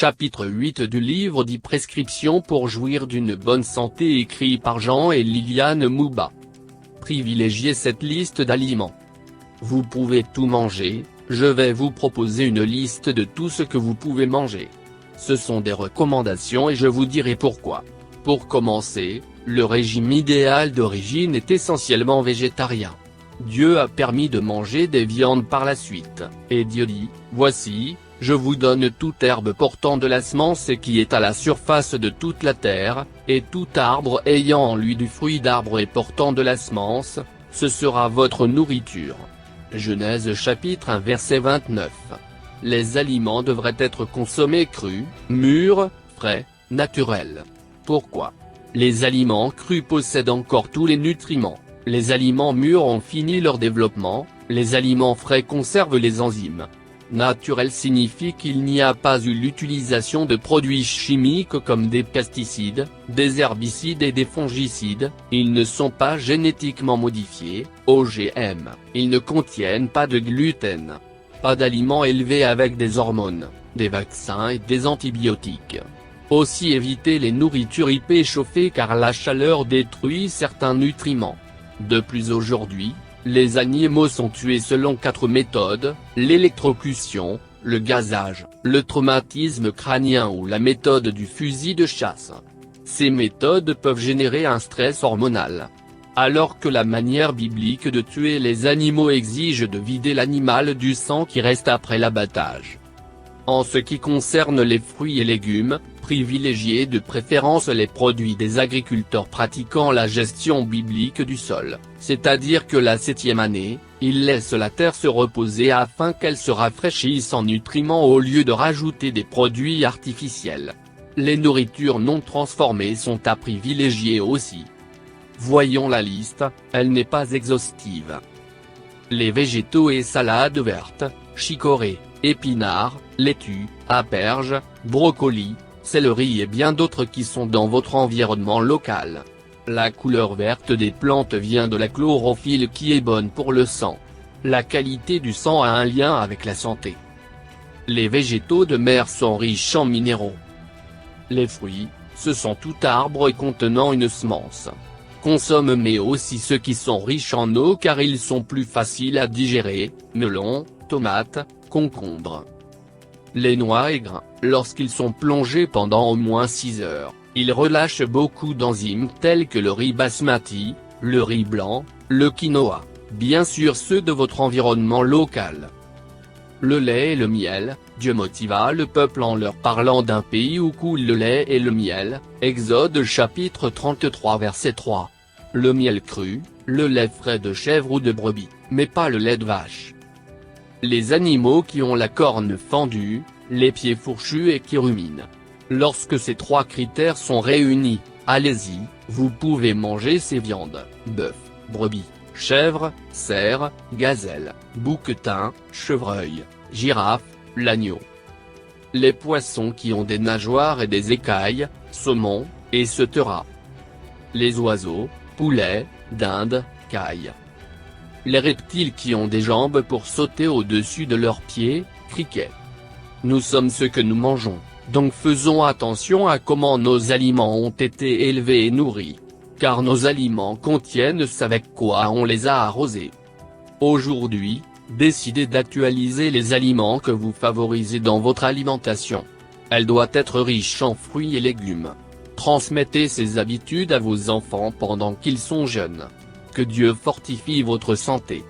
Chapitre 8 du livre dit Prescriptions pour jouir d'une bonne santé écrit par Jean et Liliane Mouba. Privilégiez cette liste d'aliments. Vous pouvez tout manger, je vais vous proposer une liste de tout ce que vous pouvez manger. Ce sont des recommandations et je vous dirai pourquoi. Pour commencer, le régime idéal d'origine est essentiellement végétarien. Dieu a permis de manger des viandes par la suite, et Dieu dit, « Voici, je vous donne toute herbe portant de la semence et qui est à la surface de toute la terre, et tout arbre ayant en lui du fruit d'arbre et portant de la semence, ce sera votre nourriture. » Genèse chapitre 1 verset 29. Les aliments devraient être consommés crus, mûrs, frais, naturels. Pourquoi ? Les aliments crus possèdent encore tous les nutriments, les aliments mûrs ont fini leur développement, les aliments frais conservent les enzymes. Naturel signifie qu'il n'y a pas eu l'utilisation de produits chimiques comme des pesticides, des herbicides et des fongicides, ils ne sont pas génétiquement modifiés, OGM, ils ne contiennent pas de gluten. Pas d'aliments élevés avec des hormones, des vaccins et des antibiotiques. Aussi évitez les nourritures hyper chauffées car la chaleur détruit certains nutriments. De plus aujourd'hui, les animaux sont tués selon 4 méthodes, l'électrocution, le gazage, le traumatisme crânien ou la méthode du fusil de chasse. Ces méthodes peuvent générer un stress hormonal. Alors que la manière biblique de tuer les animaux exige de vider l'animal du sang qui reste après l'abattage. En ce qui concerne les fruits et légumes, privilégiez de préférence les produits des agriculteurs pratiquant la gestion biblique du sol, c'est-à-dire que la 7e année, ils laissent la terre se reposer afin qu'elle se rafraîchisse en nutriments au lieu de rajouter des produits artificiels. Les nourritures non transformées sont à privilégier aussi. Voyons la liste, elle n'est pas exhaustive. Les végétaux et salades vertes, chicorée, épinards, laitue, asperges, brocolis, céleri et bien d'autres qui sont dans votre environnement local. La couleur verte des plantes vient de la chlorophylle qui est bonne pour le sang. La qualité du sang a un lien avec la santé. Les végétaux de mer sont riches en minéraux. Les fruits, ce sont tout arbres contenant une semence. Consomme mais aussi ceux qui sont riches en eau car ils sont plus faciles à digérer, melons, tomates, concombres. Les noix et grains, lorsqu'ils sont plongés pendant au moins 6 heures, ils relâchent beaucoup d'enzymes tels que le riz basmati, le riz blanc, le quinoa, bien sûr ceux de votre environnement local. Le lait et le miel, Dieu motiva le peuple en leur parlant d'un pays où coule le lait et le miel, Exode chapitre 33 verset 3. Le miel cru, le lait frais de chèvre ou de brebis, mais pas le lait de vache. Les animaux qui ont la corne fendue, les pieds fourchus et qui ruminent. Lorsque ces 3 critères sont réunis, allez-y, vous pouvez manger ces viandes, bœuf, brebis, chèvre, cerf, gazelle, bouquetin, chevreuil, girafe, l'agneau. Les poissons qui ont des nageoires et des écailles, saumon, et etc. Les oiseaux, poulets, dindes, cailles. Les reptiles qui ont des jambes pour sauter au-dessus de leurs pieds, criquets. Nous sommes ce que nous mangeons, donc faisons attention à comment nos aliments ont été élevés et nourris. Car nos aliments contiennent ce avec quoi on les a arrosés. Aujourd'hui, décidez d'actualiser les aliments que vous favorisez dans votre alimentation. Elle doit être riche en fruits et légumes. Transmettez ces habitudes à vos enfants pendant qu'ils sont jeunes. Que Dieu fortifie votre santé.